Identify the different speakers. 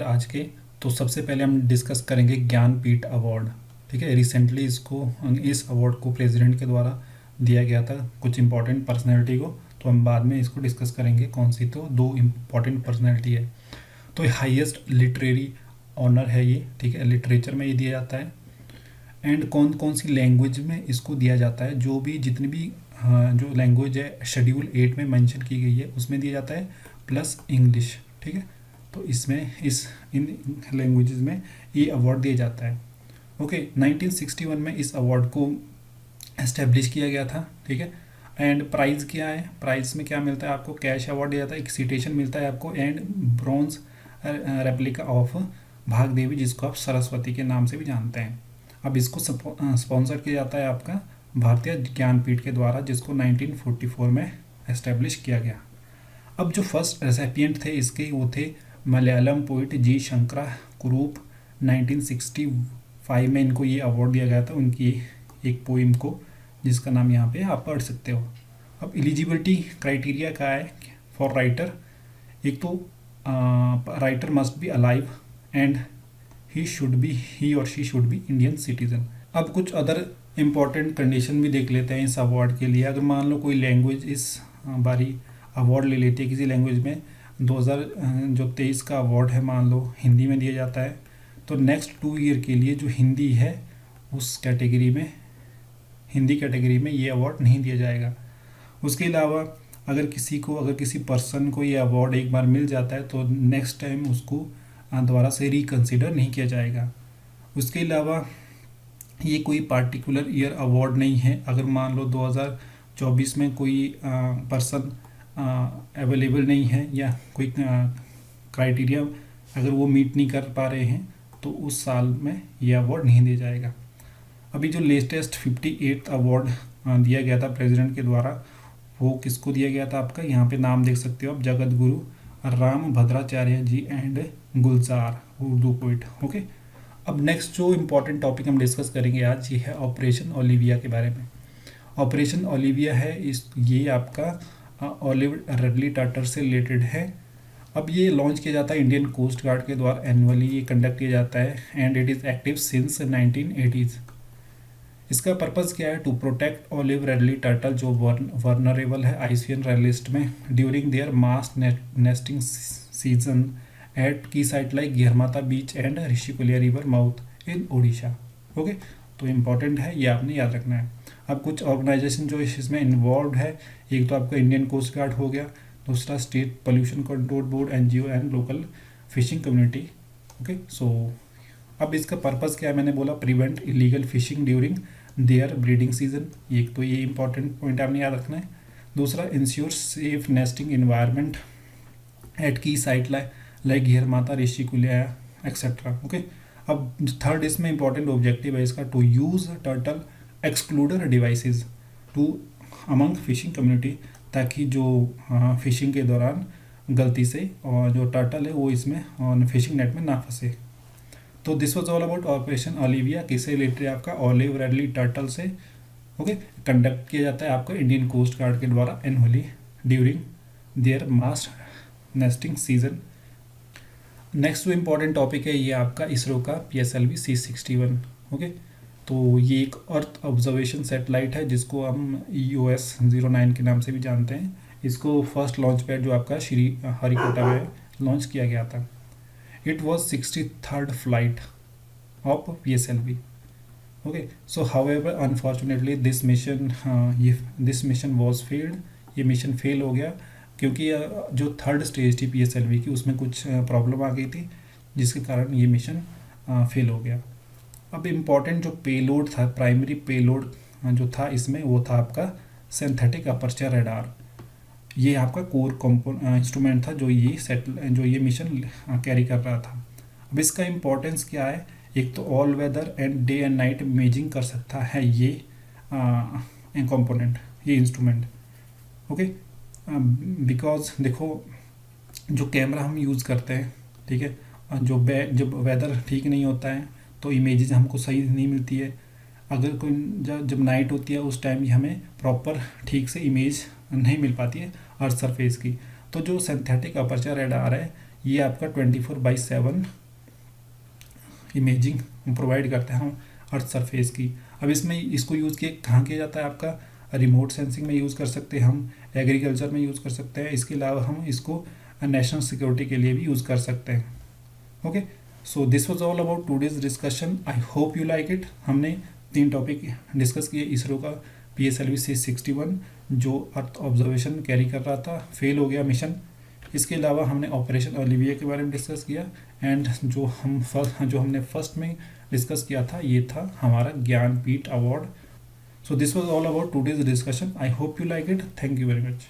Speaker 1: आज के। तो सबसे पहले हम डिस्कस करेंगे ज्ञानपीठ अवार्ड। ठीक है, रिसेंटली इस अवार्ड को प्रेसिडेंट के द्वारा दिया गया था कुछ इंपॉर्टेंट पर्सनैलिटी को। तो हम बाद में इसको डिस्कस करेंगे कौन सी, तो दो इम्पॉर्टेंट पर्सनैलिटी है। तो ये हाईएस्ट लिटरेरी ऑनर है ये, ठीक है, लिटरेचर में ये दिया जाता है। एंड कौन कौन सी लैंग्वेज में इसको दिया जाता है, जो भी जितनी भी जो लैंग्वेज है शेड्यूल 8 में मेंशन की गई है उसमें दिया जाता है, प्लस इंग्लिश। ठीक है, तो इसमें इन लैंग्वेजेस में ये अवार्ड दिया जाता है। ओके, 1961 में इस अवार्ड को एस्टेब्लिश किया गया था। ठीक है, एंड प्राइज़ क्या है, प्राइज़ में क्या मिलता है आपको, कैश अवार्ड दिया जाता है, एक सिटेशन मिलता है आपको, एंड ब्रॉन्ज रेप्लिका ऑफ भाग देवी, जिसको आप सरस्वती के नाम से भी जानते हैं। अब इसको स्पॉन्सर किया जाता है आपका भारतीय ज्ञानपीठ के द्वारा, जिसको 1944 में एस्टेब्लिश किया गया। अब जो फर्स्ट रेसिपिएंट थे इसके वो थे मलयालम पोइट जी शंकरा कुरूप। 1965 में इनको ये अवार्ड दिया गया था उनकी एक पोइम को, जिसका नाम यहाँ पे आप पढ़ सकते हो। अब एलिजिबिलिटी क्राइटेरिया क्या है फॉर राइटर, एक तो writer must be alive and he or she should be Indian citizen. अब कुछ अदर इम्पॉर्टेंट कंडीशन भी देख लेते हैं इस अवार्ड के लिए। अगर मान लो कोई लैंग्वेज इस बारी अवार्ड ले लेती है किसी लैंग्वेज में, 2023 का अवार्ड है मान लो हिंदी में दिया जाता है, तो नेक्स्ट 2 ईयर के लिए जो हिंदी है उस कैटेगरी में, हिंदी कैटेगरी में ये अवार्ड नहीं दिया जाएगा। उसके अलावा अगर किसी पर्सन को ये अवार्ड एक बार मिल जाता है तो नेक्स्ट टाइम उसको दोबारा से रिकन्सिडर नहीं किया जाएगा। उसके अलावा ये कोई पार्टिकुलर ईयर अवार्ड नहीं है। अगर मान लो 2024 में कोई पर्सन अवेलेबल नहीं है या कोई क्राइटेरिया अगर वो मीट नहीं कर पा रहे हैं तो उस साल में ये अवार्ड नहीं दिया जाएगा। अभी जो लेटेस्ट 58th अवार्ड दिया गया था प्रेसिडेंट के द्वारा, वो किसको दिया गया था आपका, यहाँ पे नाम देख सकते हो आप, Jagadguru Rambhadracharya ji and Gulzar, Urdu poet. Okay, अब नेक्स्ट जो इम्पोर्टेंट टॉपिक हम डिस्कस करेंगे आज ये है ऑपरेशन ओलिविया के बारे में। ऑपरेशन ओलिविया है ये आपका ओलिव रेडली टार्टर से रिलेटेड है। अब ये लॉन्च किया जाता है इंडियन कोस्ट गार्ड के द्वारा, एनुअली ये कंडक्ट किया जाता है and it is active since 1980s। इसका पर्पज़ क्या है, to protect olive ridley turtle जो वर्नरेबल है आइसियन रेलिस्ट में during their mass nesting season at key site like Gahirmatha beach and Rushikulya river mouth in Odisha. Okay, तो इम्पॉर्टेंट है, ये आपने याद रखना है। अब कुछ ऑर्गेनाइजेशन जो इसमें इन्वॉल्व है, एक तो आपका इंडियन कोस्ट गार्ड हो गया, दूसरा state pollution control board, NGO and local fishing community. Okay, so अब इसका पर्पज़ क्या है, मैंने बोला prevent illegal fishing during their breeding season, एक तो ये इंपॉर्टेंट पॉइंट आपने याद रखना है। दूसरा ensure safe nesting environment at key site like Gahirmatha Rushikulya etcetera. Okay, अब थर्ड इसमें इंपॉर्टेंट ऑब्जेक्टिव है इसका, to use turtle excluder devices to among fishing community, ताकि जो फिशिंग के दौरान गलती से और जो टर्टल है वो इसमें फिशिंग नेट में ना फंसे। तो this was all about operation Olivia, किससे रिलेटेड आपका ओलिव रेडली टर्टल से। ओके, कंडक्ट किया जाता है आपका इंडियन कोस्ट गार्ड के द्वारा annually during their mass nesting season. Next जो इम्पॉर्टेंट टॉपिक है ये आपका इसरो का PSLV C61। ओके, तो ये एक अर्थ ऑब्जर्वेशन सैटेलाइट है जिसको हम EOS-09 के नाम से भी जानते हैं। इसको फर्स्ट लॉन्च पैड जो आपका श्री हरिकोटा में लॉन्च किया गया था। It was 63rd flight of PSLV. Okay, so however unfortunately this mission was failed. ये मिशन फेल हो गया क्योंकि जो थर्ड स्टेज थी PSLV की उसमें कुछ प्रॉब्लम आ गई थी, जिसके कारण ये मिशन फेल हो गया। अब इम्पॉर्टेंट जो पेलोड था, प्राइमरी पेलोड जो था इसमें, वो था आपका सिंथेटिक अपर्चर रडार। ये आपका कोर इंस्ट्रूमेंट था जो ये मिशन कैरी कर रहा था। अब इसका इम्पोर्टेंस क्या है, एक तो all weather and day and night imaging कर सकता है ये कंपोनेंट, ये इंस्ट्रूमेंट। ओके, बिकॉज देखो जो कैमरा हम यूज़ करते हैं, ठीक है, जब वेदर ठीक नहीं होता है तो इमेजेस हमको सही नहीं मिलती है। अगर कोई जब नाइट होती है उस टाइम हमें प्रॉपर ठीक से इमेज नहीं मिल पाती है अर्थ सरफेस की। तो जो सिंथेटिक अपर्चर रडार है ये आपका 24/7 इमेजिंग प्रोवाइड करते हैं हम अर्थ सरफेस की। अब इसमें इसको यूज़ किया कहाँ किया जाता है, आपका रिमोट सेंसिंग में यूज़ कर सकते हैं हम, एग्रीकल्चर में यूज़ कर सकते हैं, इसके अलावा हम इसको नेशनल सिक्योरिटी के लिए भी यूज़ कर सकते हैं। Okay, so this was all about today's discussion, I hope you like it. हमने 3 टॉपिक डिस्कस किए। इसरो का PSLV C61 जो अर्थ ऑब्जर्वेशन कैरी कर रहा था, फेल हो गया मिशन। इसके अलावा हमने ऑपरेशन ओलिविया के बारे में डिस्कस किया, एंड जो हमने फर्स्ट में डिस्कस किया था ये था हमारा Jnanpith award. So this was all about today's discussion, I hope you like it, thank you very much.